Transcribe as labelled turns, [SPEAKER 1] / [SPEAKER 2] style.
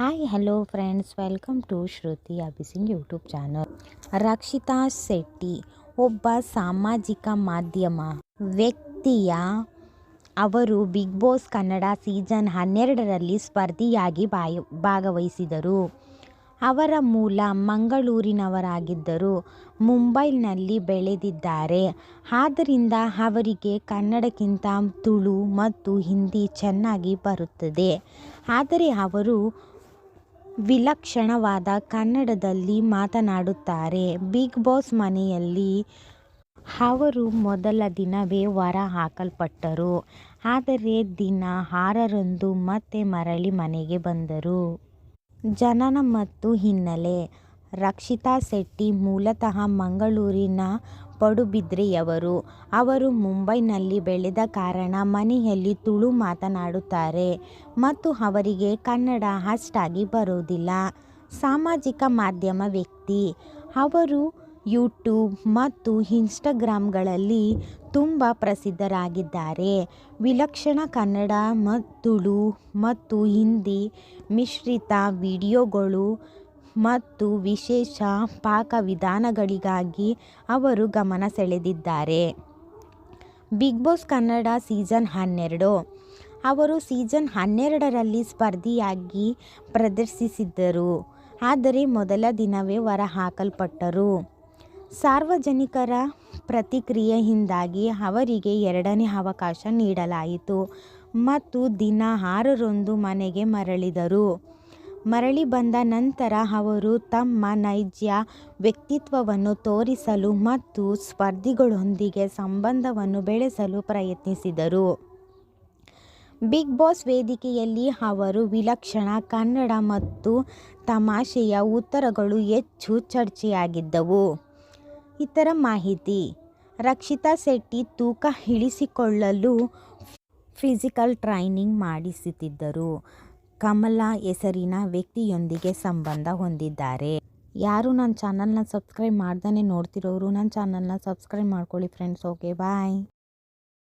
[SPEAKER 1] Hi hello friends, welcome to Shruti Abhising YouTube channel. Rakshita Shetty ಒಬ್ಬ ಸಾಮಾಜಿಕ ಮಾಧ್ಯಮ ವ್ಯಕ್ತಿಯ ಅವರು ಬಿಗ್ ಬಾಸ್ ಕನ್ನಡ ಸೀಸನ್ 12ರಲ್ಲಿ ಸ್ಪರ್ಧಿಯಾಗಿ ಭಾಗವಹಿಸಿದರು. ಅವರ ಮೂಲ ಮಂಗಳೂರಿನವರಾಗಿದ್ದರೂ ಮುಂಬೈನಲ್ಲಿ ಬೆಳೆದಿದ್ದಾರೆ. ಆದ್ದರಿಂದ ಅವರಿಗೆ ಕನ್ನಡಕ್ಕಿಂತ ತುಳು ಮತ್ತು ಹಿಂದಿ ಚೆನ್ನಾಗಿ ಬರುತ್ತದೆ. ಆದರೆ ಅವರು ವಿಲಕ್ಷಣವಾದ ಕನ್ನಡದಲ್ಲಿ ಮಾತನಾಡುತ್ತಾರೆ. ಬಿಗ್ ಬಾಸ್ ಮನೆಯಲ್ಲಿ ಅವರು ಮೊದಲ ದಿನವೇ ಹೊರ ಹಾಕಲ್ಪಟ್ಟರು. ಆದರೆ ದಿನ 6ರಂದು ಮತ್ತೆ ಮರಳಿ ಮನೆಗೆ ಬಂದರು. ಜನನ ಮತ್ತು ಹಿನ್ನೆಲೆ. ರಕ್ಷಿತಾ ಶೆಟ್ಟಿ ಮೂಲತಃ ಮಂಗಳೂರಿನ ಪಡುಬಿದ್ರೆಯವರು. ಅವರು ಮುಂಬೈನಲ್ಲಿ ಬೆಳೆದ ಕಾರಣ ಮನೆಯಲ್ಲಿ ತುಳು ಮಾತನಾಡುತ್ತಾರೆ ಮತ್ತು ಅವರಿಗೆ ಕನ್ನಡ ಅಷ್ಟಾಗಿ ಬರುವುದಿಲ್ಲ. ಸಾಮಾಜಿಕ ಮಾಧ್ಯಮ ವ್ಯಕ್ತಿ. ಅವರು ಯೂಟ್ಯೂಬ್ ಮತ್ತು ಇನ್ಸ್ಟಾಗ್ರಾಮ್ಗಳಲ್ಲಿ ತುಂಬ ಪ್ರಸಿದ್ಧರಾಗಿದ್ದಾರೆ. ವಿಲಕ್ಷಣ ಕನ್ನಡ, ತುಳು ಮತ್ತು ಹಿಂದಿ ಮಿಶ್ರಿತ ವಿಡಿಯೋಗಳು ಮತ್ತು ವಿಶೇಷ ಪಾಕವಿಧಾನಗಳಿಗಾಗಿ ಅವರು ಗಮನ ಸೆಳೆದಿದ್ದಾರೆ. Bigg Boss Kannada season 12. ಅವರು ಸೀಸನ್ 12ರಲ್ಲಿ ಸ್ಪರ್ಧಿಯಾಗಿ ಪ್ರದರ್ಶಿಸಿದ್ದರು. ಆದರೆ ಮೊದಲ ದಿನವೇ ಹೊರಹಾಕಲ್ಪಟ್ಟರು. ಸಾರ್ವಜನಿಕರ ಪ್ರತಿಕ್ರಿಯೆಯಿಂದಾಗಿ ಅವರಿಗೆ ಎರಡನೇ ಅವಕಾಶ ನೀಡಲಾಯಿತು ಮತ್ತು ದಿನ 6ರಂದು ಮನೆಗೆ ಮರಳಿದರು. ಮರಳಿ ಬಂದ ನಂತರ ಅವರು ತಮ್ಮ ನೈಜ ವ್ಯಕ್ತಿತ್ವವನ್ನು ತೋರಿಸಲು ಮತ್ತು ಸ್ಪರ್ಧಿಗಳೊಂದಿಗೆ ಸಂಬಂಧವನ್ನು ಬೆಳೆಸಲು ಪ್ರಯತ್ನಿಸಿದರು. ಬಿಗ್ ಬಾಸ್ ವೇದಿಕೆಯಲ್ಲಿ ಅವರ ವಿಲಕ್ಷಣ ಕನ್ನಡ ಮತ್ತು ತಮಾಷೆಯ ಉತ್ತರಗಳು ಹೆಚ್ಚು ಚರ್ಚೆಯಾಗಿದ್ದವು. ಇತರ ಮಾಹಿತಿ. ರಕ್ಷಿತಾ ಶೆಟ್ಟಿ ತೂಕ ಇಳಿಸಿಕೊಳ್ಳಲು ಫಿಸಿಕಲ್ ಟ್ರೈನಿಂಗ್ ಮಾಡಿಸುತ್ತಿದ್ದರು. ಕಮಲಾ ಹೆಸರಿನ ವ್ಯಕ್ತಿಯೊಂದಿಗೆ ಸಂಬಂಧ ಹೊಂದಿದ್ದಾರೆ. ಯಾರು ನನ್ನ ಚಾನಲ್ನ ಸಬ್ಸ್ಕ್ರೈಬ್ ಮಾಡ್ದೇ ನೋಡ್ತಿರೋರು ನನ್ನ ಚಾನಲ್ನ ಸಬ್ಸ್ಕ್ರೈಬ್ ಮಾಡ್ಕೊಳ್ಳಿ ಫ್ರೆಂಡ್ಸ್. ಓಕೆ, ಬಾಯ್.